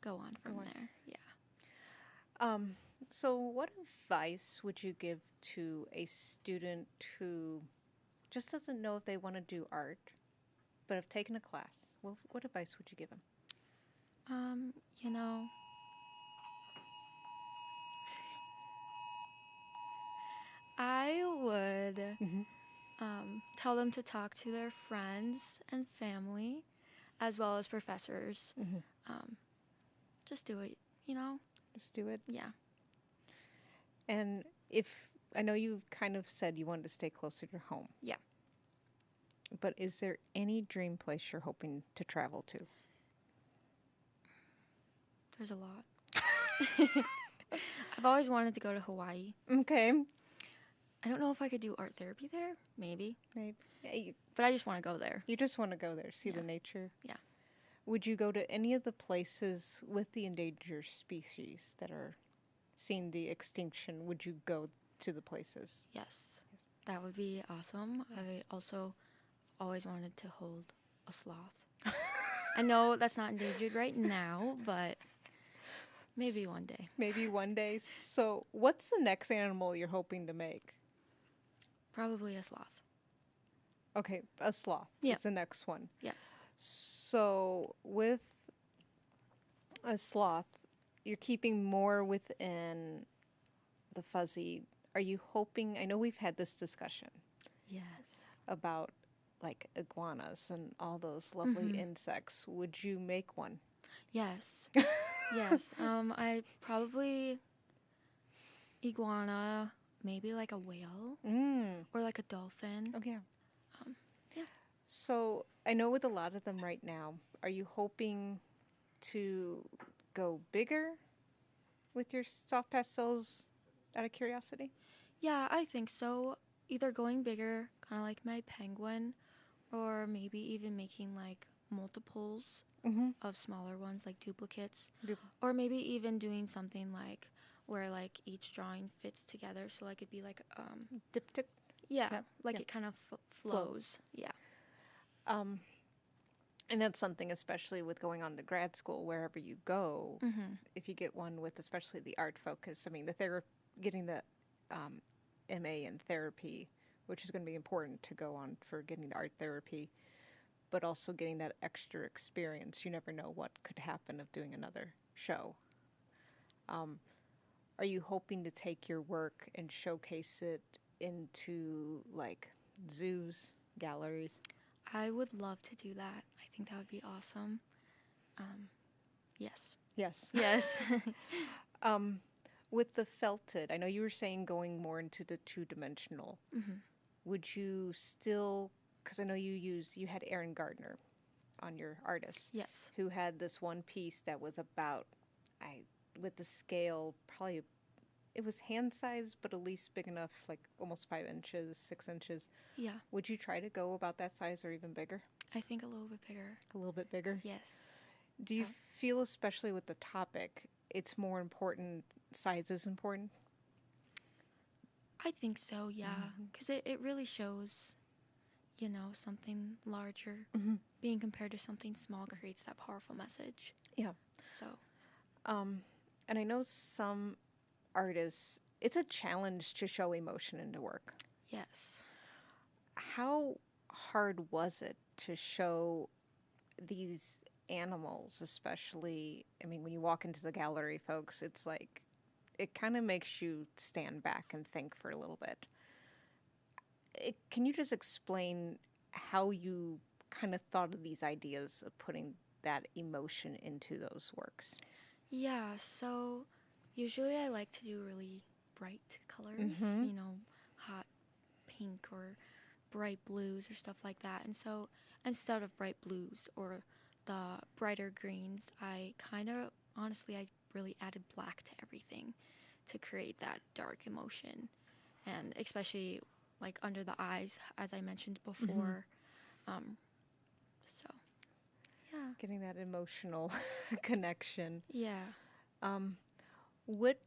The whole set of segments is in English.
go on from there. Yeah. So what advice would you give to a student who just doesn't know if they want to do art, but have taken a class? What advice would you give them? You know, I would Mm-hmm. tell them to talk to their friends and family, as well as professors. Mm-hmm. Um, just do it, you know? Just do it. Yeah. And if I know you kind of said you wanted to stay closer to home, Yeah. but is there any dream place you're hoping to travel to? There's a lot. I've always wanted to go to Hawaii. Okay. I don't know if I could do art therapy there. Maybe. Maybe. Yeah, But I just want to go there. you just want to go there, see Yeah. the nature. Yeah. Would you go to any of the places with the endangered species that are seeing the extinction? Would you go to the places? Yes. That would be awesome. I also always wanted to hold a sloth. I know that's not endangered right now, but maybe one day. Maybe one day. So, what's the next animal you're hoping to make? Probably a sloth. Okay, a sloth. Yeah. It's the next one. Yeah. So, with a sloth, you're keeping more within the fuzzy. Are you hoping? I know we've had this discussion Yes. about like iguanas and all those lovely insects. Would you make one? Yes. Yes. I probably iguana, maybe like a whale or like a dolphin. Oh, yeah. Yeah. So, I know with a lot of them right now, are you hoping to go bigger with your soft pastels out of curiosity? Yeah, I think so. Either going bigger, kind of like my penguin, or maybe even making like multiples Mm-hmm. of smaller ones, like duplicates, or maybe even doing something like where like each drawing fits together, so like it'd be like Diptych. yeah, Yep, like yep. it kind of flows. Flows. Yeah. Um, and that's something, especially with going on to grad school, wherever you go, if you get one with especially the art focus. I mean, getting the MA in therapy, which is going to be important to go on for getting the art therapy, but also getting that extra experience. You never know what could happen of doing another show. Are you hoping to take your work and showcase it into like zoos, galleries? I would love to do that. I think that would be awesome. Yes. Yes. Yes. With the felted, I know you were saying going more into the two-dimensional. Would you still, because I know you had Aaron Gardner on your artist, Yes. who had this one piece that was about, with the scale, probably, it was hand size, but at least big enough, like almost 5 inches, 6 inches. Yeah. Would you try to go about that size or even bigger? I think a little bit bigger. A little bit bigger? Yes. Do you feel, especially with the topic, it's more important, size is important? I think so, yeah. Because it really shows, you know, something larger being compared to something small creates that powerful message. Yeah. So, And I know some artists, it's a challenge to show emotion in the work. yes. How hard was it to show these animals, especially? I mean, when you walk into the gallery, folks, it's like, it kind of makes you stand back and think for a little bit. Can you just explain how you kind of thought of these ideas of putting that emotion into those works? Yeah, so usually I like to do really bright colors, you know, hot pink or bright blues or stuff like that. And so instead of bright blues or the brighter greens, I really added black to everything to create that dark emotion. And especially like under the eyes, as I mentioned before. So, yeah. Getting that emotional connection. Yeah. What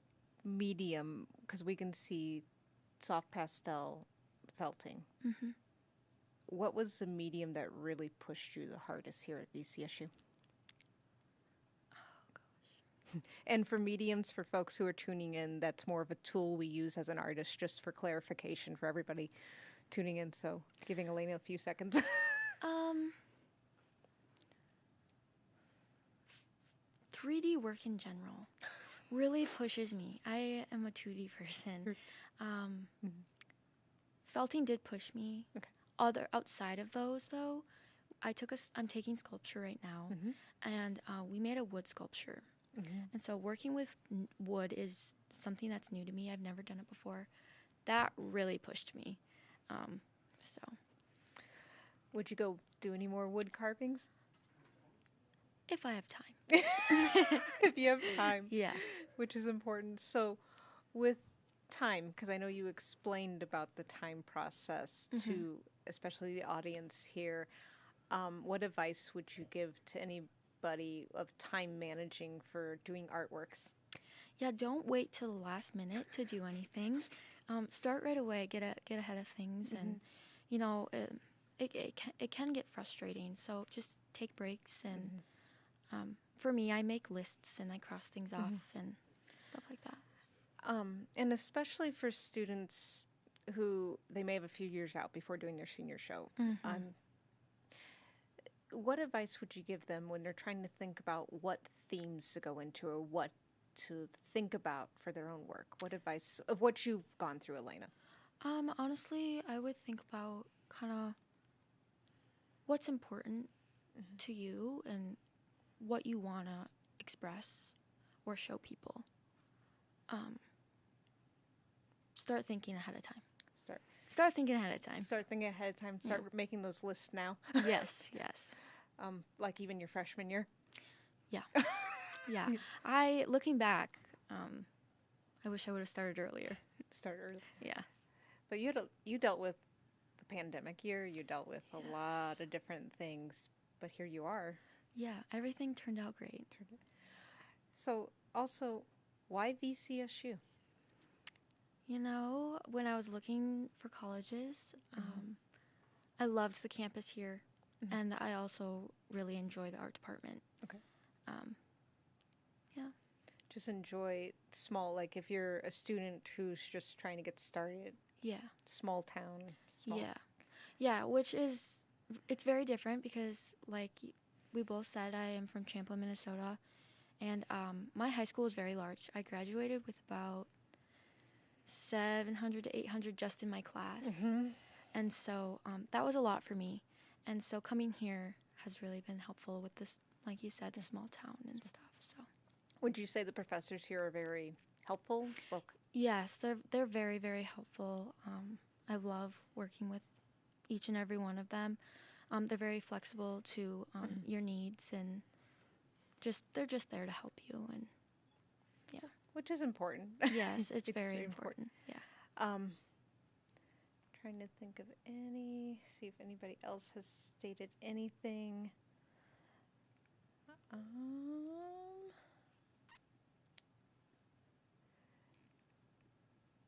medium, because we can see soft pastel felting, what was the medium that really pushed you the hardest here at VCSU? Oh, gosh. And for mediums, for folks who are tuning in, that's more of a tool we use as an artist, just for clarification for everybody tuning in. So giving Alayna a few seconds. Um, 3D work in general really pushes me. I am a 2D person. Um, Felting did push me. Okay. Other outside of those though, I'm taking sculpture right now, and we made a wood sculpture. And so working with wood is something that's new to me. I've never done it before. That really pushed me. So Would you go do any more wood carvings? if I have time. If you have time. Yeah. Which is important. So with time, because I know you explained about the time process to especially the audience here, what advice would you give to anybody of time managing for doing artworks? Yeah, don't wait till the last minute to do anything. Start right away. Get ahead of things, and you know it can get frustrating. So just take breaks, and for me, I make lists and I cross things off and stuff like that. And especially for students who they may have a few years out before doing their senior show. What advice would you give them when they're trying to think about what themes to go into or what to think about for their own work? What advice of what you've gone through, Alayna? Honestly, I would think about kind of what's important to you and what you want to express or show people. Start thinking ahead of time. Start thinking ahead of time. Start thinking ahead of time. Start making those lists now. Yes. Like even your freshman year? Yeah. Yeah. Looking back, I wish I would have started earlier. Start early. Yeah. But you dealt with the pandemic year. You dealt with a lot of different things. But here you are. Yeah. Everything turned out great. So also, why VCSU? You know, when I was looking for colleges, I loved the campus here, and I also really enjoy the art department. Okay. Yeah. Just enjoy small, like if you're a student who's just trying to get started. Yeah. Small town. Yeah, which is, it's very different because, like we both said, I am from Champlin, Minnesota, and my high school is very large. I graduated with about 700 to 800 just in my class. And so that was a lot for me. And so coming here has really been helpful with this, like you said, the small town and stuff. So would you say the professors here are very helpful? Yes, they're very, very helpful. I love working with each and every one of them. They're very flexible to your needs, and they're just there to help you. And yeah. Which is important. Yes, it's very important. Yeah. Trying to think of see if anybody else has stated anything.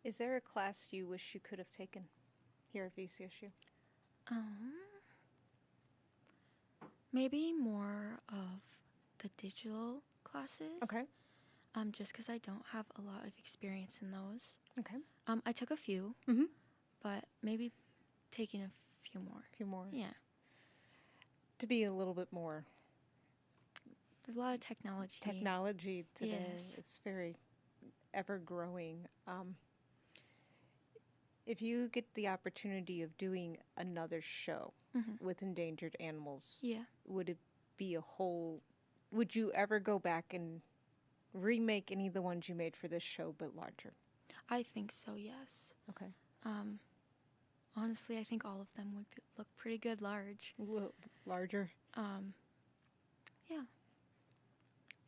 Is there a class you wish you could have taken here at VCSU? Maybe more of the digital classes. Okay. Just because I don't have a lot of experience in those. Okay. I took a few, but maybe taking a few more. Yeah. To be a little bit more. There's a lot of technology. Technology today. Yes. It's very ever growing. If you get the opportunity of doing another show with endangered animals, would it be would you ever go back and remake any of the ones you made for this show but larger? I think so, yes. Okay. Honestly, I think all of them would look pretty good large. A little larger? Yeah.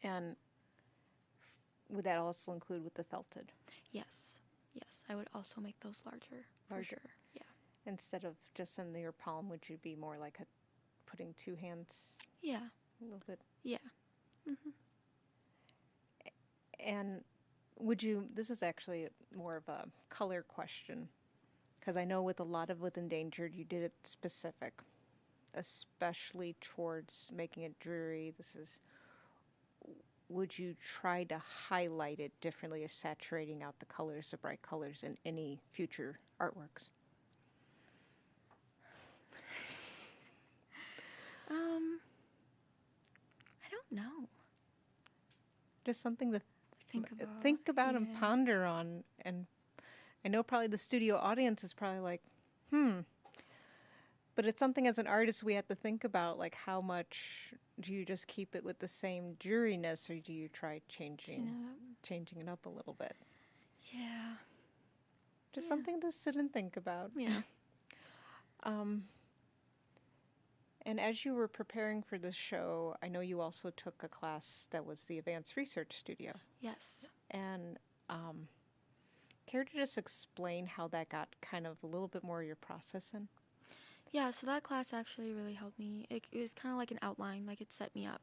And would that also include with the felted? Yes, I would also make those larger. For sure. Yeah. Instead of just in your palm, would you be more like putting two hands? Yeah. A little bit? Yeah. And this is actually more of a color question, because I know with endangered, you did it specific, especially towards making it dreary. would you try to highlight it differently, as saturating out the colors, the bright colors, in any future artworks? I don't know. Just something to Think about. and ponder on. And I know probably the studio audience is probably like, but it's something as an artist we have to think about, like how much do you just keep it with the same dreariness, or do you try changing it up a little bit? Yeah. Just something to sit and think about. Yeah. And as you were preparing for this show, I know you also took a class that was the Advanced Research Studio. Yes. And care to just explain how that got kind of a little bit more of your process in? Yeah, so that class actually really helped me. It was kind of like an outline, like it set me up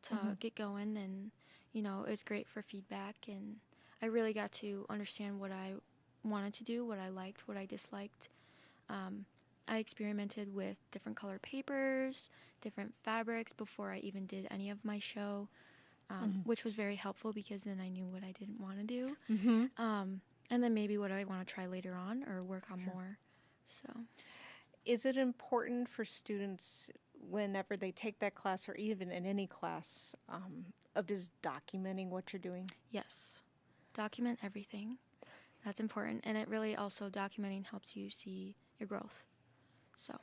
to get going, and, you know, it's great for feedback, and I really got to understand what I wanted to do, what I liked, what I disliked. I experimented with different color papers, different fabrics before I even did any of my show, which was very helpful because then I knew what I didn't want to do, and then maybe what I want to try later on or work on more. So, is it important for students whenever they take that class, or even in any class, of just documenting what you're doing? Yes, document everything. That's important, and it really also documenting helps you see your growth. So,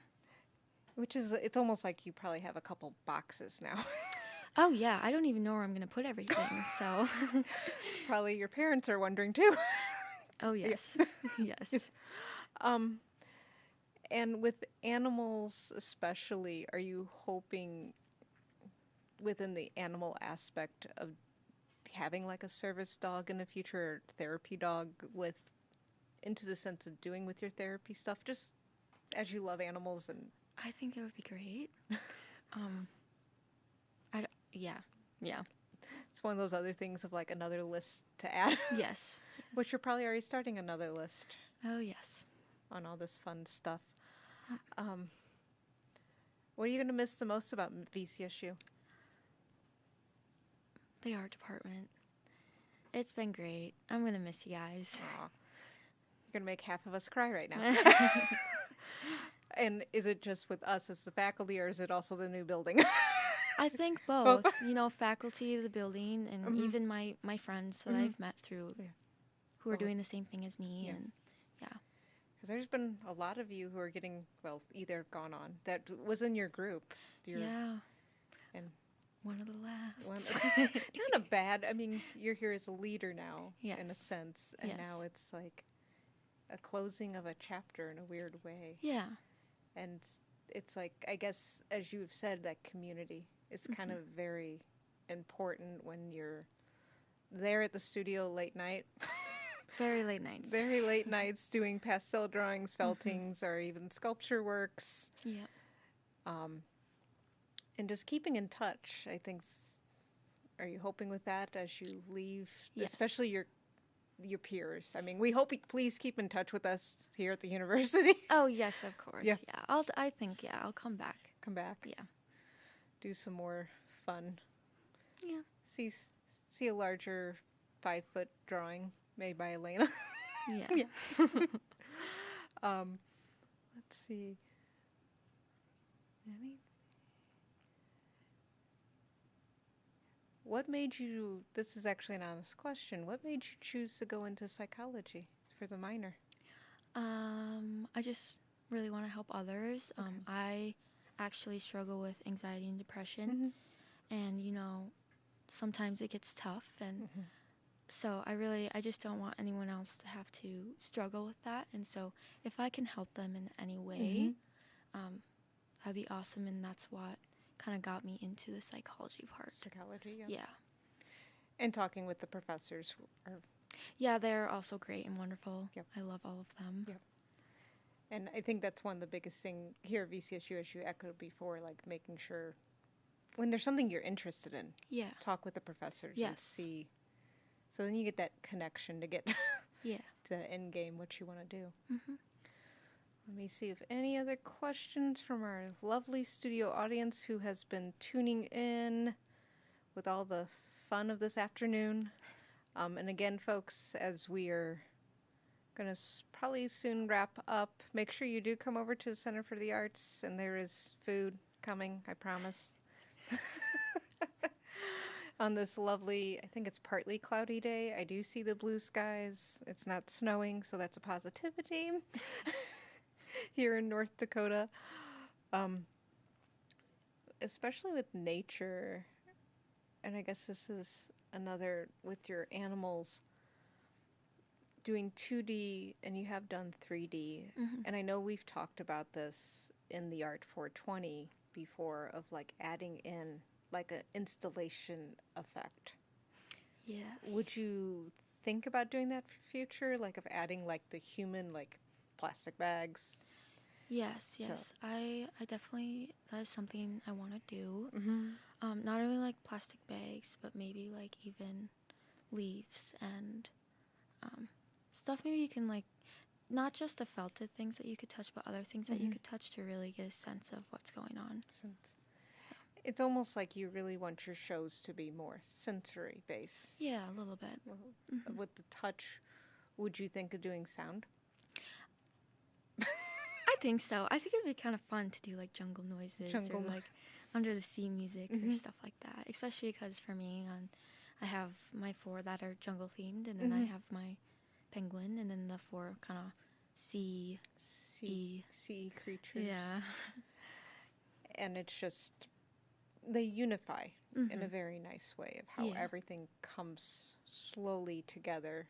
which is, it's almost like you probably have a couple boxes now. Oh yeah, I don't even know where I'm gonna put everything. So, probably your parents are wondering too. Oh yes, yes. And with animals especially, are you hoping within the animal aspect of having like a service dog in the future, or therapy dog, with into the sense of doing with your therapy stuff, just as you love animals? And I think it would be great. Yeah. It's one of those other things of like another list to add. Yes. Which you're probably already starting another list. Oh yes. On all this fun stuff. What are you going to miss the most about VCSU? The art department. It's been great. I'm going to miss you guys. Aw. You're going to make half of us cry right now. And is it just with us as the faculty, or is it also the new building? I think both. You know, faculty, the building, and even my friends that I've met through who are doing the same thing as me. And because there's been a lot of you who are getting, well, either gone on, that was in your group. And one of the last. Not a bad, I mean, you're here as a leader now, in a sense. And now it's like a closing of a chapter in a weird way. Yeah. And it's like, I guess, as you've said, that community is kind of very important when you're there at the studio late night. Very late nights. Very late nights doing pastel drawings, feltings, or even sculpture works. Yeah. And just keeping in touch, I think. Are you hoping with that as you leave, especially your peers? I mean, we hope you please keep in touch with us here at the university. Oh yes, of course. Yeah. I think I'll come back. Come back. Yeah. Do some more fun. Yeah. See a larger 5-foot drawing made by Alayna. Yeah. Let's see. What made you, this is actually an honest question, what made you choose to go into psychology for the minor? I just really want to help others. Okay. I actually struggle with anxiety and depression, and, you know, sometimes it gets tough, and so I just don't want anyone else to have to struggle with that, and so if I can help them in any way, that'd be awesome, and that's what kind of got me into the psychology part. Psychology, yeah. Yeah. And talking with the professors. Yeah, they're also great and wonderful. Yep. I love all of them. Yep. And I think that's one of the biggest things here at VCSU, as you echoed before, like making sure when there's something you're interested in, talk with the professors and see. So then you get that connection to get to the end game, what you want to do. Let me see if any other questions from our lovely studio audience who has been tuning in with all the fun of this afternoon. And again, folks, as we are going to probably soon wrap up, make sure you do come over to the Center for the Arts, and there is food coming, I promise. On this lovely, I think it's partly cloudy day. I do see the blue skies. It's not snowing, so that's a positivity here in North Dakota. Especially with nature, and I guess this is another with your animals, doing 2D and you have done 3D. And I know we've talked about this in the Art 420 before, of like adding in like an installation effect. Yes. Would you think about doing that for future, like of adding like the human like plastic bags? Yes. So- I definitely, that is something I want to do. Mm-hmm. Not only like plastic bags, but maybe like even leaves and stuff. Maybe you can like, not just the felted things that you could touch, but other things that you could touch to really get a sense of what's going on. It's almost like you really want your shows to be more sensory based. Yeah, a little bit. With the touch, would you think of doing sound? I think so. I think it'd be kind of fun to do like jungle noises or like under the sea music or stuff like that. Especially because for me, I have my 4 that are jungle themed, and then I have my penguin, and then the 4 kind of sea creatures. Yeah. And it's just, they unify in a very nice way of how everything comes slowly together.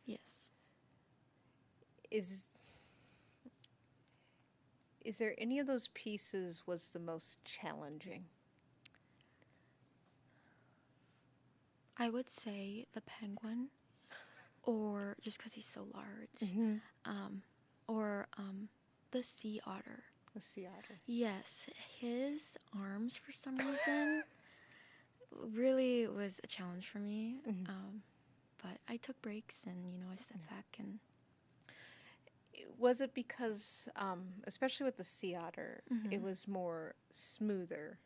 Yes. Is there any of those pieces was the most challenging? I would say the penguin, or just because he's so large, or the sea otter. The sea otter. Yes, his arms for some reason really was a challenge for me. But I took breaks and I stepped back and. Was it because, especially with the sea otter, it was more smoother,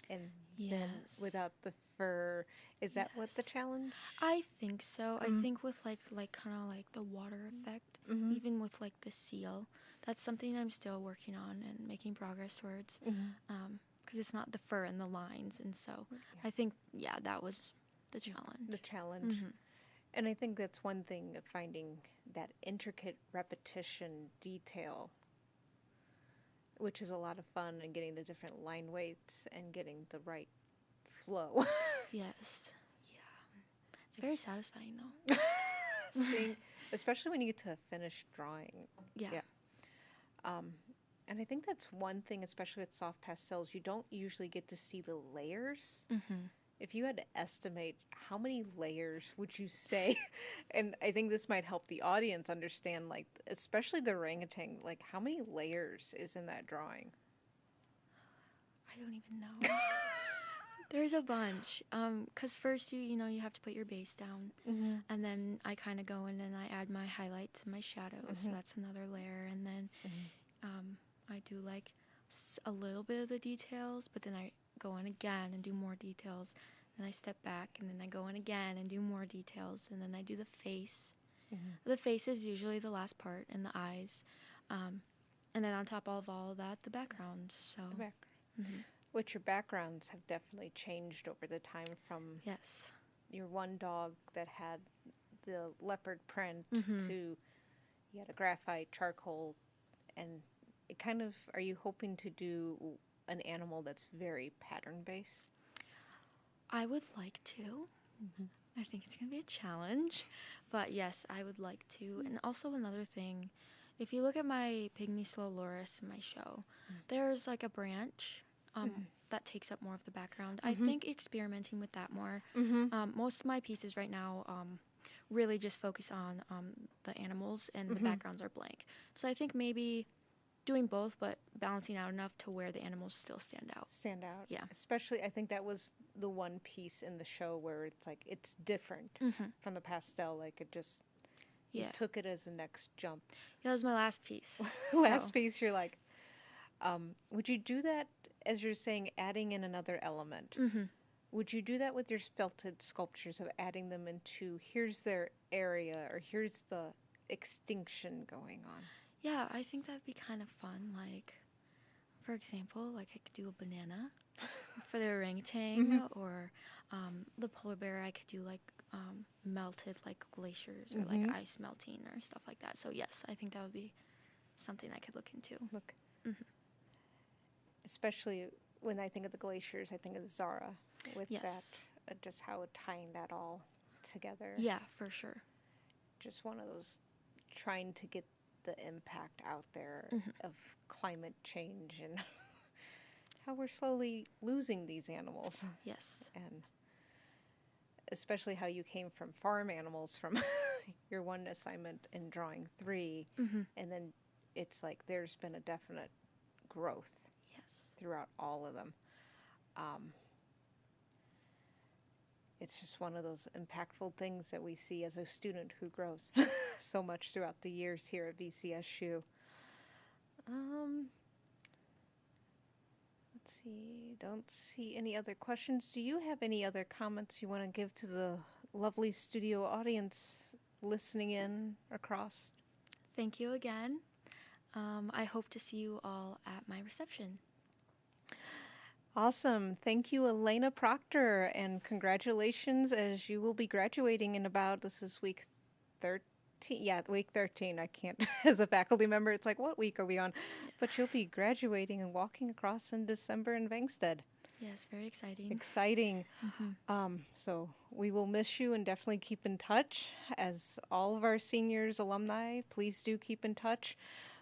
and then without the fur? Is that what the challenge? I think so. I think with like kind of like the water effect, even with like the seal, that's something I'm still working on and making progress towards. Because it's not the fur and the lines, and so I think that was the challenge. The challenge. And I think that's one thing of finding that intricate repetition detail, which is a lot of fun, and getting the different line weights and getting the right flow. Yes. Yeah. It's very satisfying, though. Seeing, especially when you get to a finished drawing. Yeah. And I think that's one thing, especially with soft pastels, you don't usually get to see the layers. If you had to estimate, how many layers would you say? And I think this might help the audience understand, like, especially the orangutan, like, how many layers is in that drawing? I don't even know. There's a bunch. 'Cause first you have to put your base down, and then I kind of go in and I add my highlights and my shadows. So that's another layer, and then I do like a little bit of the details, but then I go in again and do more details, and I step back, and then I go in again and do more details, and then I do the face. The face is usually the last part, and the eyes, and then on top of all of that, the background. So The background. Which your backgrounds have definitely changed over the time, from your one dog that had the leopard print to you had a graphite charcoal, and it kind of, are you hoping to do an animal that's very pattern based? I would like to. I think it's going to be a challenge, but yes, I would like to. And also another thing, if you look at my Pygmy Slow Loris in my show, there's like a branch that takes up more of the background. I think experimenting with that more. Most of my pieces right now really just focus on the animals, and the backgrounds are blank. So I think maybe doing both, but balancing out enough to where the animals still stand out. Yeah. Especially, I think that was the one piece in the show where it's like, it's different from the pastel. Like, it just, you took it as a next jump. Yeah, that was my last piece. Last piece, you're like, would you do that, as you're saying, adding in another element? Would you do that with your felted sculptures of adding them into here's their area or here's the extinction going on? Yeah, I think that'd be kind of fun. Like, for example, like I could do a banana for the orangutan, or the polar bear. I could do like melted like glaciers or like ice melting or stuff like that. So yes, I think that would be something I could look into. Look, especially when I think of the glaciers, I think of Zara with that, just how tying that all together. Yeah, for sure. Just one of those trying to get the impact out there of climate change and how we're slowly losing these animals. Yes. And especially how you came from farm animals from your one assignment in drawing 3, and then it's like there's been a definite growth throughout all of them. It's just one of those impactful things that we see as a student who grows so much throughout the years here at VCSU. Let's see, don't see any other questions. Do you have any other comments you want to give to the lovely studio audience listening in across? Thank you again. I hope to see you all at my reception. Awesome. Thank you, Alayna Proctor, and congratulations as you will be graduating in about, this is week 13. Yeah, week 13. I can't, as a faculty member, it's like, what week are we on? But you'll be graduating and walking across in December in Vangsted. Yes, very exciting. Exciting. So we will miss you and definitely keep in touch. As all of our seniors, alumni, please do keep in touch.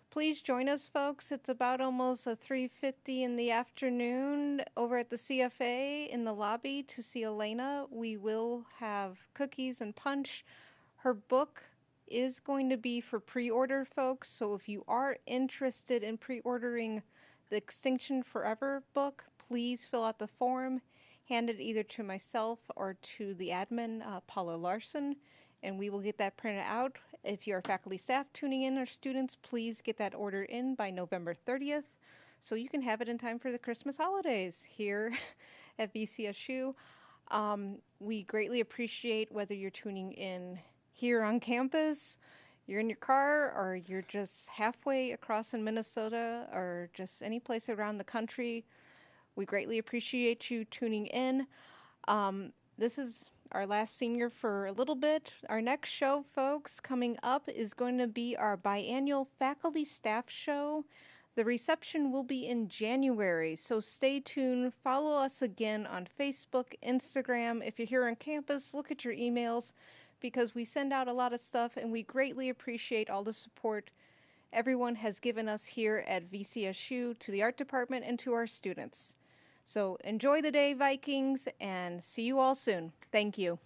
Please join us, folks. It's about almost 3:50 in the afternoon over at the CFA in the lobby to see Alayna. We will have cookies and punch. Her book is going to be for pre-order, folks. So if you are interested in pre-ordering the Extinction Forever book, please fill out the form. Hand it either to myself or to the admin, Paula Larson, and we will get that printed out. If you're faculty, staff tuning in, or students, please get that order in by November 30th so you can have it in time for the Christmas holidays here at VCSU. We greatly appreciate whether you're tuning in here on campus, you're in your car, or you're just halfway across in Minnesota, or just any place around the country. We greatly appreciate you tuning in. This is our last senior for a little bit. Our next show, folks, coming up is going to be our biannual faculty staff show. The reception will be in January, so stay tuned. Follow us again on Facebook, Instagram. If you're here on campus, look at your emails because we send out a lot of stuff and we greatly appreciate all the support everyone has given us here at VCSU, to the art department, and to our students. So enjoy the day, Vikings, and see you all soon. Thank you.